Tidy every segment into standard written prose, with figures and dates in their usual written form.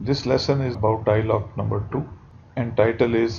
This lesson is about dialogue number 2 and title is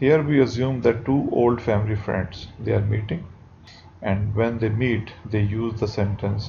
Here we assume that two old family friends, they are meeting, and when they meet they use the sentence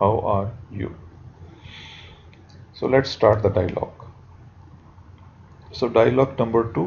how are you. So let's start the dialogue. So dialogue number 2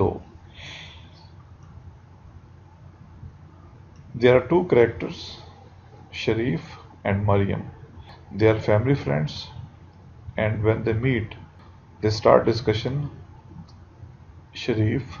2. There are two characters, Sharif and Mariam. They are family friends, and when they meet, they start discussion. Sharif: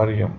Mariam: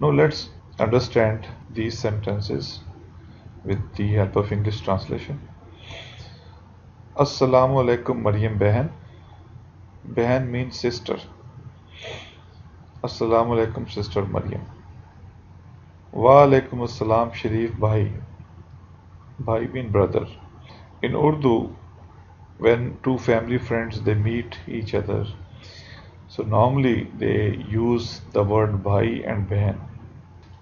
Now let's understand these sentences with the help of English translation. Assalamu alaikum Maryam Behan. Behan means sister. Assalamu alaikum sister Maryam. Wa alaikum assalam Sharif Bhai. Bhai mean brother. In Urdu, when two family friends they meet each other, so normally they use the word Bhai and Behan.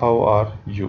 How are you?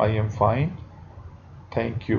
I am fine. Thank you.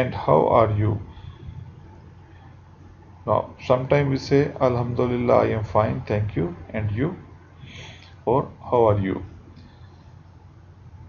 And how are you? Now, sometimes we say Alhamdulillah I am fine. Thank you. And you? Or how are you?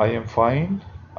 I am fine.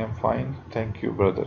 am fine. Thank you brother.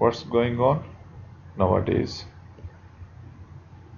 What's going on nowadays?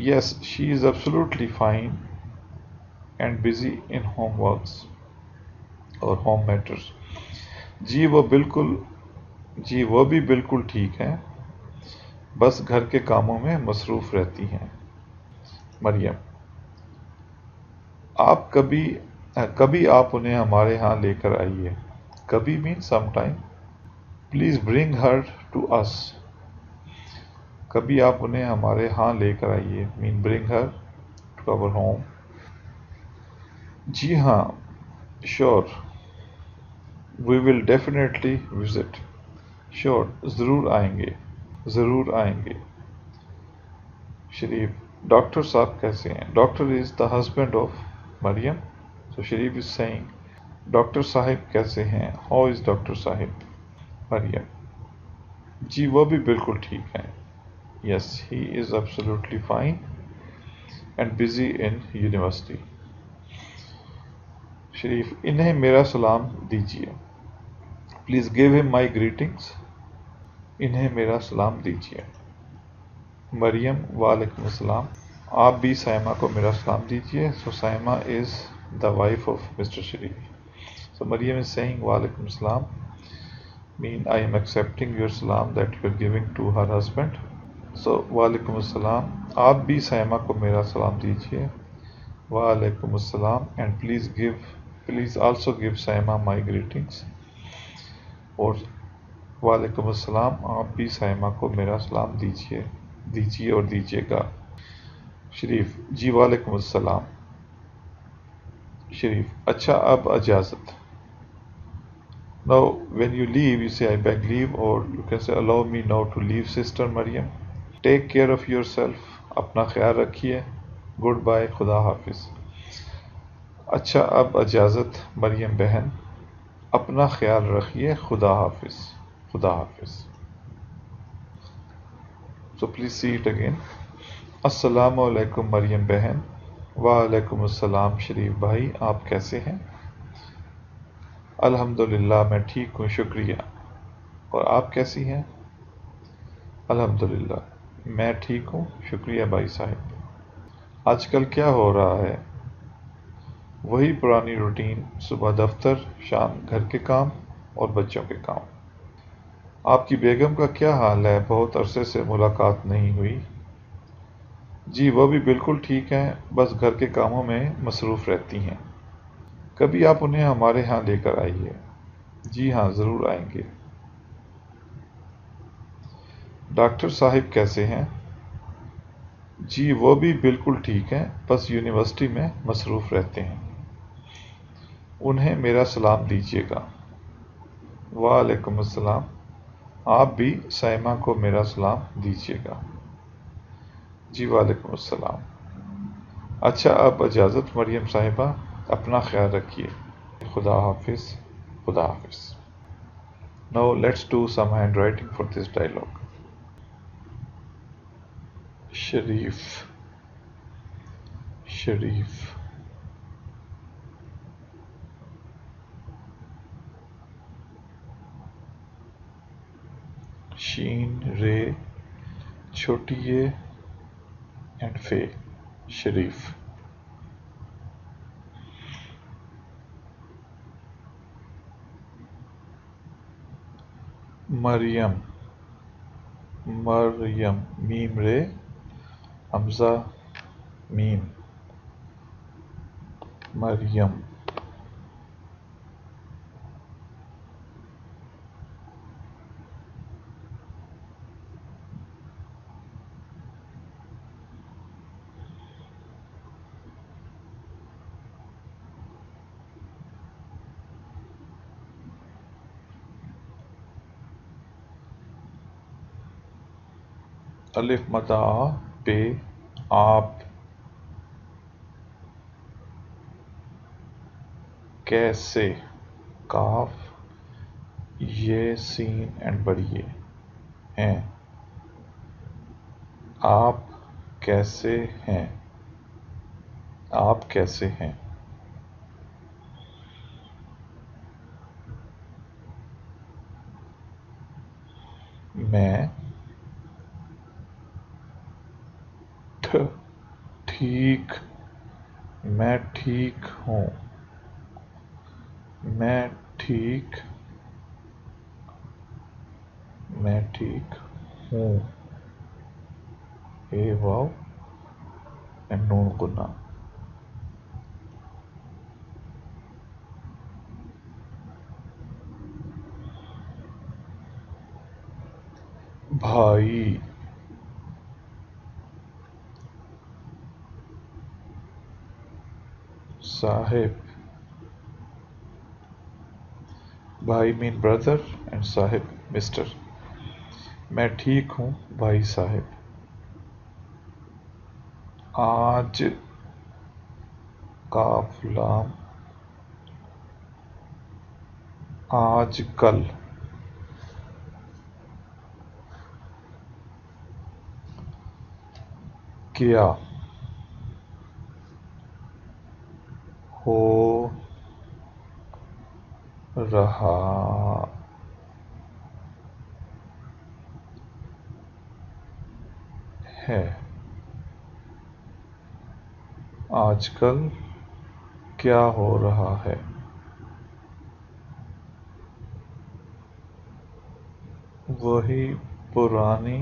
Yes, she is absolutely fine and busy in homeworks or home matters. جی وہ بالکل جی وہ بھی بالکل ٹھیک ہیں، بس گھر کے کاموں میں مصروف رہتی ہیں۔ مریم: آپ کبھی آپ انہیں ہمارے ہاں لے کر آئیے۔ کبھی مین some time. Please bring her to us. کبھی آپ انہیں ہمارے ہاں لے کر آئیے، مین برنگ ہر ٹو آور ہوم۔ جی ہاں، شور، وی ول ڈیفینیٹلی وزٹ۔ شور، ضرور آئیں گے، ضرور آئیں گے۔ شریف: ڈاکٹر صاحب کیسے ہیں؟ Doctor is the husband of Maryam, so Sharif is seeing doctor صاحب کیسے ہیں؟ ہاؤ از ڈاکٹر صاحب؟ مریم: جی وہ بھی بالکل ٹھیک ہیں۔ Yes, he is absolutely fine and busy in university. Sharif: انہیں میرا سلام دیجیے۔ پلیز گیو ہم مائی گریٹنگس۔ انہیں میرا سلام دیجیے۔ مریم: وعلیکم السلام۔ آپ بھی سائمہ کو میرا سلام دیجیے۔ So Saima is the wife of Mr Sharif. So Maryam is saying وعلیکم السلام، mean I am accepting your salam that you are giving to her husband. So وعلیکم السلام، آپ بھی سائمہ کو میرا سلام دیجیے۔ وعلیکم السلام، and please also give Saima my greetings. اور وعلیکم السلام، آپ بھی سائمہ کو میرا سلام دیجیے اور دیجیے گا۔ شریف: جی وعلیکم السلام۔ شریف: اچھا اب اجازت۔ Now when you leave, you say I beg leave, or you can say allow me now to leave sister Maryam. Take care of yourself. اپنا خیال رکھیے. Goodbye. خدا حافظ. اچھا اب اجازت مریم بہن. اپنا خیال رکھیے. خدا حافظ. خدا حافظ. So please see it again. السلام علیکم مریم بہن. وعلیکم السلام شریف بھائی، آپ کیسے ہیں؟ الحمدللہ میں ٹھیک ہوں، شکریہ۔ اور آپ کیسی ہیں؟ الحمدللہ میں ٹھیک ہوں، شکریہ بھائی صاحب۔ آج کل کیا ہو رہا ہے؟ وہی پرانی روٹین، صبح دفتر، شام گھر کے کام اور بچوں کے کام۔ آپ کی بیگم کا کیا حال ہے؟ بہت عرصے سے ملاقات نہیں ہوئی۔ جی وہ بھی بالکل ٹھیک ہیں، بس گھر کے کاموں میں مصروف رہتی ہیں۔ کبھی آپ انہیں ہمارے ہاں لے کر آئیے۔ جی ہاں، ضرور آئیں گے۔ ڈاکٹر صاحب کیسے ہیں؟ جی وہ بھی بالکل ٹھیک ہیں، بس یونیورسٹی میں مصروف رہتے ہیں۔ انہیں میرا سلام دیجیے گا۔ وعلیکم السلام، آپ بھی سائمہ کو میرا سلام دیجیے گا۔ جی وعلیکم السلام۔ اچھا اب اجازت مریم صاحبہ، اپنا خیال رکھیے۔ خدا حافظ۔ خدا حافظ۔ Now let's do some handwriting for this dialogue. شریف، شریف، شین رے چھوٹی اے اینڈ فے، شریف۔ مریم، مریم میم رے حمزہ میم، مریم۔ الف مد آ پہ آپ، کیسے کاف یہ سین اینڈ بڑی یہ ہیں، آپ کیسے ہیں، آپ کیسے ہیں۔ میں ٹھ ٹھیک میں ٹھیک ہوں میں ٹھیک میں ٹھیک ہوں اے واو اینڈ نون گنا بھائی صاحب بھائی مین بردر اینڈ صاحب مسٹر میں ٹھیک ہوں بھائی صاحب آج کاف لام آج کل کیا ہو رہا ہے آج کل کیا ہو رہا ہے وہی پرانی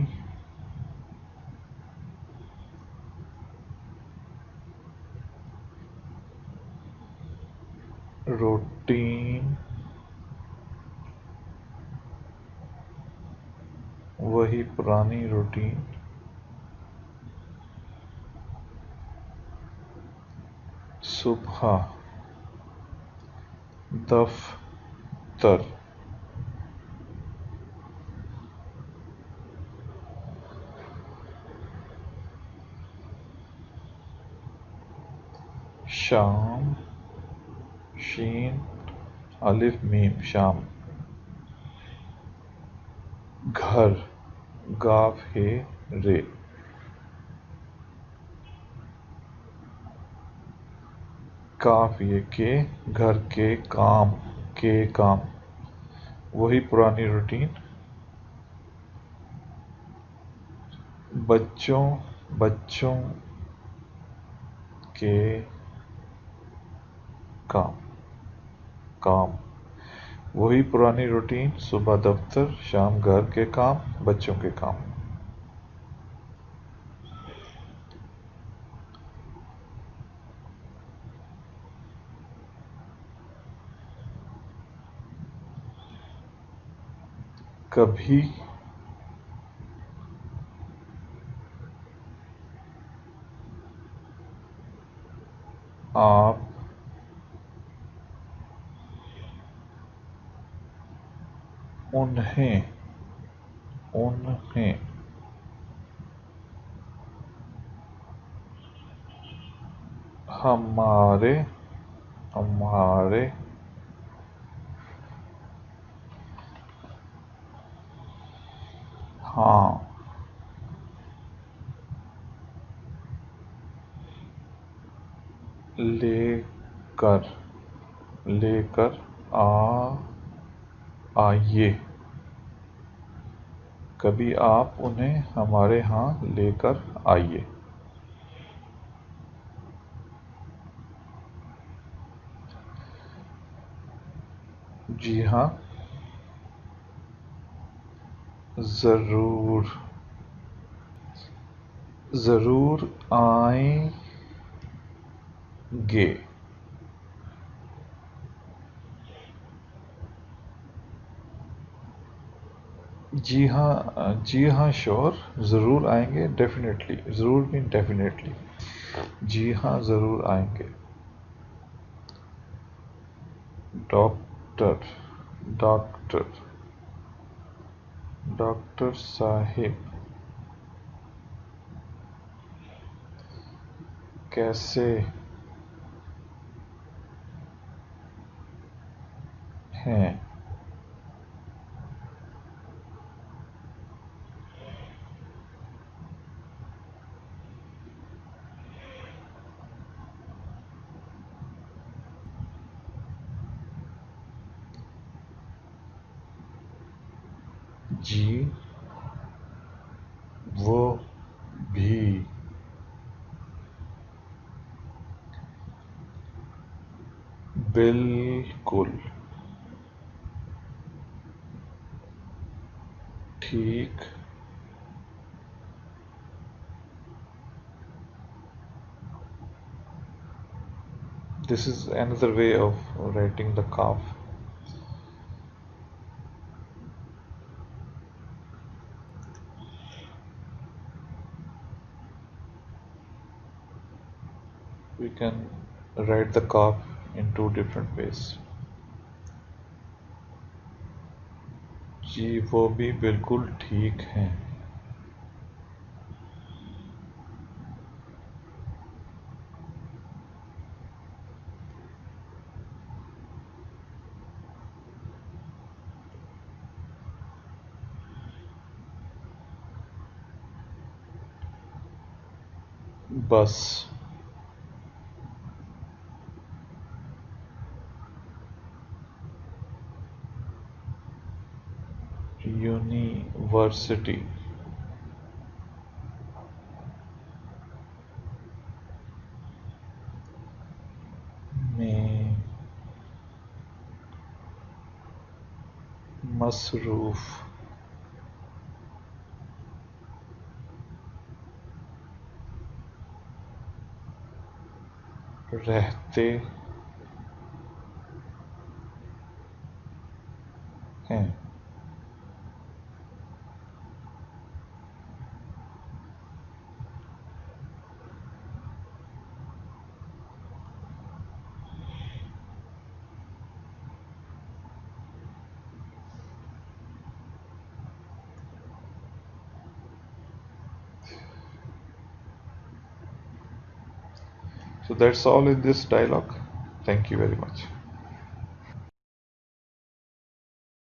روٹین وہی پرانی روٹین صبح دفتر شام شین الف میم شام گھر گاف ہے رے کاف یہ کہ گھر کے کام وہی پرانی روٹین بچوں کے کام وہی پرانی روٹین صبح دفتر شام گھر کے کام بچوں کے کام کبھی آپ انہیں ہمارے ہاں لے کر آئیے کبھی آپ انہیں ہمارے ہاں لے کر آئیے جی ہاں ضرور آئیں گے جی ہاں شور ضرور آئیں گے ڈیفینیٹلی ضرور مین ڈیفینیٹلی جی ہاں ضرور آئیں گے ڈاکٹر صاحب کیسے ہیں جی وہ بھی بالکل ٹھیک. This is another way of writing the calf. We can write the calf in two different ways. جی وہ بھی بالکل ٹھیک ہیں. بس یونیورسٹی میں مصروف رہتے ہیں. So that's all in this dialogue. Thank you very much.